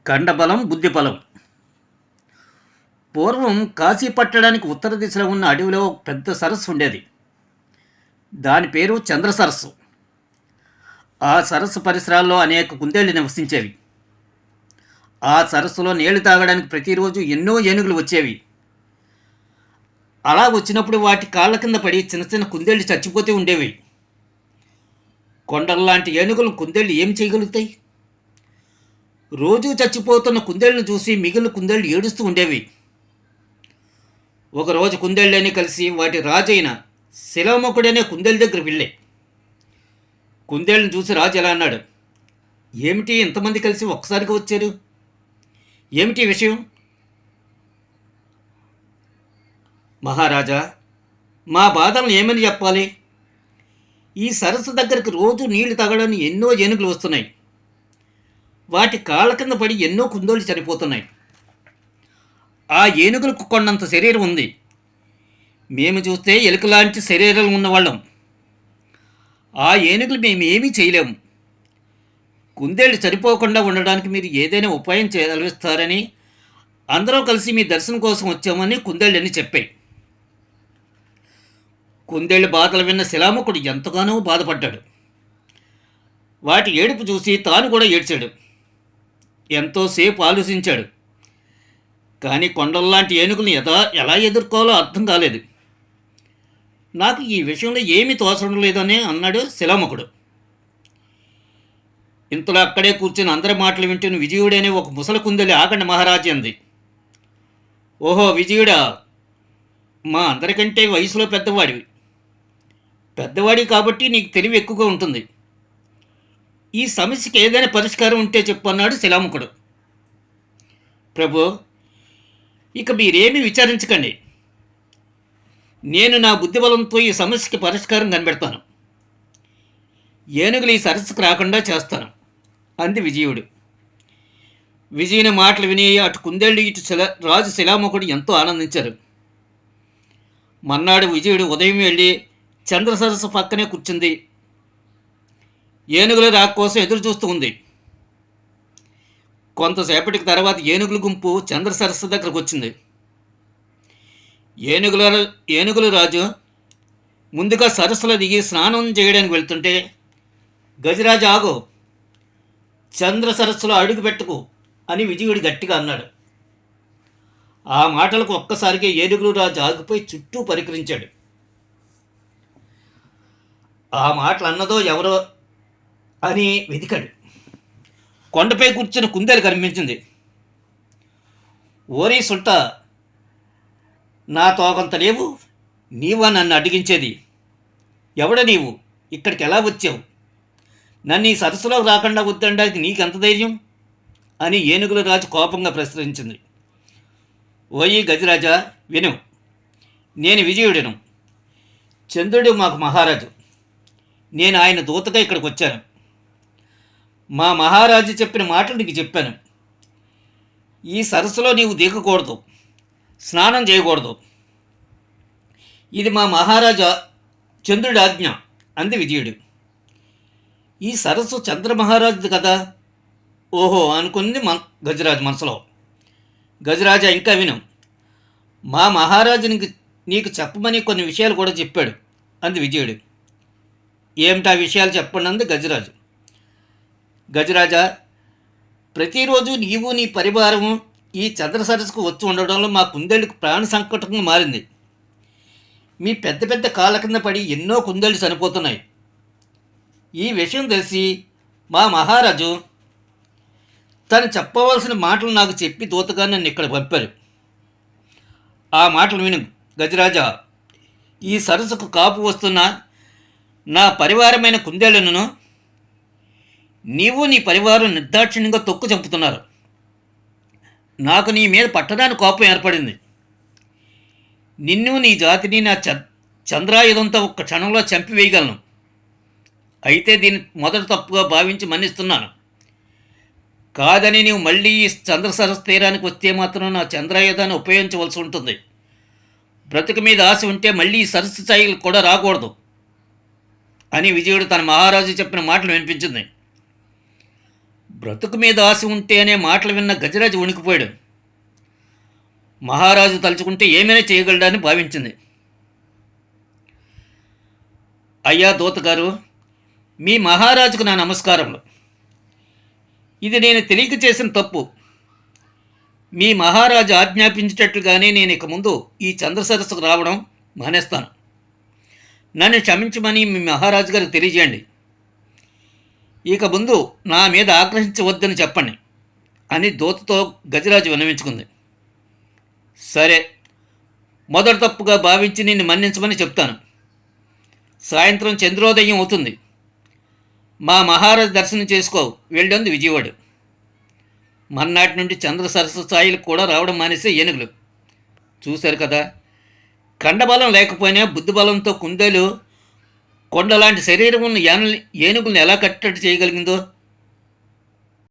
కండబలం బుద్ధిబలం. పూర్వం కాశీ పట్టడానికి ఉత్తర దిశలో ఉన్న అడవిలో ఒక పెద్ద సరస్సు ఉండేది. దాని పేరు చంద్ర సరస్సు. ఆ సరస్సు పరిసరాల్లో అనేక కుందేళ్లు నివసించేవి. ఆ సరస్సులో నీళ్లు తాగడానికి ప్రతిరోజు ఎన్నో ఏనుగులు వచ్చేవి. అలా వచ్చినప్పుడు వాటి కాళ్ళ కింద పడి చిన్న చిన్న కుందేళ్లు చచ్చిపోతూ ఉండేవి. కొండల్లాంటి ఏనుగులు కుందేళ్లు ఏం చేయగలుగుతాయి? రోజూ చచ్చిపోతున్న కుందేళ్లను చూసి మిగిలిన కుందేళ్లు ఏడుస్తూ ఉండేవి. ఒకరోజు కుందేళ్ళని కలిసి వాటి రాజైన శిలాముఖుడనే కుందేళ్ళ దగ్గరికి వెళ్ళాయి. కుందేళ్ళని చూసి రాజు ఎలా అన్నాడు, ఏమిటి ఇంతమంది కలిసి ఒక్కసారిగా వచ్చారు? ఏమిటి విషయం? మహారాజా, మా బాధలను ఏమని చెప్పాలి? ఈ సరస్సు దగ్గరికి రోజు నీళ్లు తాగడానికి ఎన్నో ఏనుగులు వస్తున్నాయి. వాటి కాళ్ళ కింద పడి ఎన్నో కుందేళ్ళు చనిపోతున్నాయి. ఆ ఏనుగులకు కొన్నంత శరీరం ఉంది. మేము చూస్తే ఎలుకలాంటి శరీరాలు ఉన్నవాళ్ళం. ఆ ఏనుగులు మేము ఏమీ చేయలేము. కుందేళ్ళు చనిపోకుండా ఉండడానికి మీరు ఏదైనా ఉపాయం చేయగలుగుతారని అందరూ కలిసి మీ దర్శనం కోసం వచ్చామని కుందేళ్ళని చెప్పాయి. కుందేళ్ళు బాధలు విన్న శిలాముఖుడు ఎంతగానో బాధపడ్డాడు. వాటి ఏడుపు చూసి తాను కూడా ఏడ్చాడు. ఎంతోసేపు ఆలోచించాడు. కానీ కొండల్లాంటి ఏనుగులను ఎలా ఎదుర్కోవాలో అర్థం కాలేదు. నాకు ఈ విషయంలో ఏమీ తోచడం లేదని అన్నాడు శిలాముఖుడు. ఇంతలో అక్కడే కూర్చొని అందరి మాటలు వింటున్న విజయుడనే ఒక ముసలి కుందేలు ఆగండి మహారాజు అంది. ఓహో విజయుడా, మా అందరికంటే వయసులో పెద్దవాడి కాబట్టి నీకు తెలివి ఎక్కువగా ఉంటుంది. ఈ సమస్యకి ఏదైనా పరిష్కారం ఉంటే చెప్పు అన్నాడు శిలాముఖుడు. ప్రభు, ఇక మీరేమీ విచారించకండి. నేను నా బుద్ధిబలంతో ఈ సమస్యకి పరిష్కారం కనిపెడతాను. ఏనుగులు ఈ సరస్సుకు రాకుండా చేస్తాను అంది విజయుడు. విజయుని మాటలు విని అటు కుందేళ్ళు ఇటు రాజు శిలాముఖుడు ఎంతో ఆనందించారు. మన్నాడు విజయుడు ఉదయం వెళ్ళి చంద్ర సరస్సు పక్కనే కూర్చుంది. ఏనుగుల రాక కోసం ఎదురు చూస్తూ ఉంది. కొంతసేపటికి తర్వాత ఏనుగుల గుంపు చంద్ర సరస్సు దగ్గరకు వచ్చింది. ఏనుగుల రాజు ముందుగా సరస్సులో దిగి స్నానం చేయడానికి వెళ్తుంటే, గజరాజు ఆగు, చంద్ర సరస్సులో అడుగు పెట్టుకు అని విజయుడు గట్టిగా అన్నాడు. ఆ మాటలకు ఒక్కసారిగా ఏనుగుల రాజు ఆగిపోయి చుట్టూ పరికరించాడు. ఆ మాటలు అన్నదో ఎవరో అని వెతికాడు. కొండపై కూర్చున్న కుందేలు కనిపించింది. ఓరీ సుల్ట, నా తోకంత లేవు, నీవా నన్ను అడిగించేది? ఎవడ నీవు? ఇక్కడికి ఎలా వచ్చావు? నన్ను ఈ సరస్సులో రాకుండా వద్దనడానికి నీకెంత ధైర్యం అని ఏనుగుల రాజు కోపంగా ప్రశ్నించింది. ఓయి గజరాజా, విను, నేను విజయుడను. చంద్రుడు మాకు మహారాజు. నేను ఆయన దూతగా ఇక్కడికి వచ్చాను. మా మహారాజు చెప్పిన మాటలు నీకు చెప్పాను. ఈ సరస్సులో నీవు దిగకూడదు, స్నానం చేయకూడదు. ఇది మా మహారాజా చంద్రుడి ఆజ్ఞ అంది విజయుడు. ఈ సరస్సు చంద్రమహారాజుది కదా. ఓహో అనుకుంది గజరాజు మనసులో. గజరాజా, ఇంకా విను, మా మహారాజు నీకు చెప్పమని కొన్ని విషయాలు కూడా చెప్పాడు అంది విజయుడు. ఏమిటా విషయాలు చెప్పండి అంది గజరాజు. గజరాజా, ప్రతిరోజు నీవు నీ పరివారము ఈ చంద్ర సరస్సుకు వచ్చి ఉండడంలో మా కుందేళ్ళకు ప్రాణ సంకటంగా మారింది. మీ పెద్ద పెద్ద కాళ్ళ కింద పడి ఎన్నో కుందేళ్ళు చనిపోతున్నాయి. ఈ విషయం తెలిసి మా మహారాజు తను చెప్పవలసిన మాటలు నాకు చెప్పి దూతగా నన్ను ఇక్కడ పంపారు. ఆ మాటలు విను గజరాజా. ఈ సరస్సుకు కాపు వస్తున్న నా పరివారమైన కుందేళ్లను నీవు నీ పరివారం నిర్దాక్షిణ్యంగా తొక్కు చంపుతున్నారు. నాకు నీ మీద పట్టడానికి కోపం ఏర్పడింది. నిన్ను నీ జాతిని నా చంద్రాయుధంతో ఒక్క క్షణంలో చంపివేయగలను. అయితే దీన్ని మొదటి తప్పుగా భావించి మన్నిస్తున్నాను. కాదని నీవు మళ్ళీ ఈ చంద్ర సరస్సు తీరానికి వస్తే మాత్రం నా చంద్రాయుధాన్ని ఉపయోగించవలసి ఉంటుంది. బ్రతుకు మీద ఆశ ఉంటే మళ్ళీ ఈ సరస్సు ఛాయలు కూడా రాకూడదు అని విజయుడు తన మహారాజు చెప్పిన మాటలు వినిపించింది. బ్రతుకు మీద ఆశ ఉంటే అనే మాటలు విన్న గజరాజు వణికిపోయాడు. మహారాజు తలుచుకుంటే ఏమైనా చేయగలడని భావించింది. అయ్యా దూతగారు, మీ మహారాజుకు నా నమస్కారములు. ఇది నేను తెలియక చేసిన తప్పు. మీ మహారాజు ఆజ్ఞాపించేటట్లుగానే నేను ఇక ముందు ఈ చంద్ర సరస్సుకు రావడం మానేస్తాను. నన్ను క్షమించమని మీ మహారాజు గారికి తెలియజేయండి. ఇక ముందు నా మీద ఆగ్రహించవద్దని చెప్పండి అని దూతతో గజరాజు విన్నవించుకుంది. సరే, మొదటి తప్పుగా భావించి నిన్ను మన్నించమని చెప్తాను. సాయంత్రం చంద్రోదయం అవుతుంది. మా మహారాజు దర్శనం చేసుకో వెళ్ళంది విజయవాడ. మర్నాటి నుండి చంద్ర సరస్సు స్థాయిలకు కూడా రావడం మానేసే ఏనుగులు. చూశారు కదా, కండబలం లేకపోయినా బుద్ధిబలంతో కుందేలు కొండలాంటి శరీరం ఉన్న ఏనుగులను ఎలా కట్టడి చేయగలిగిందో.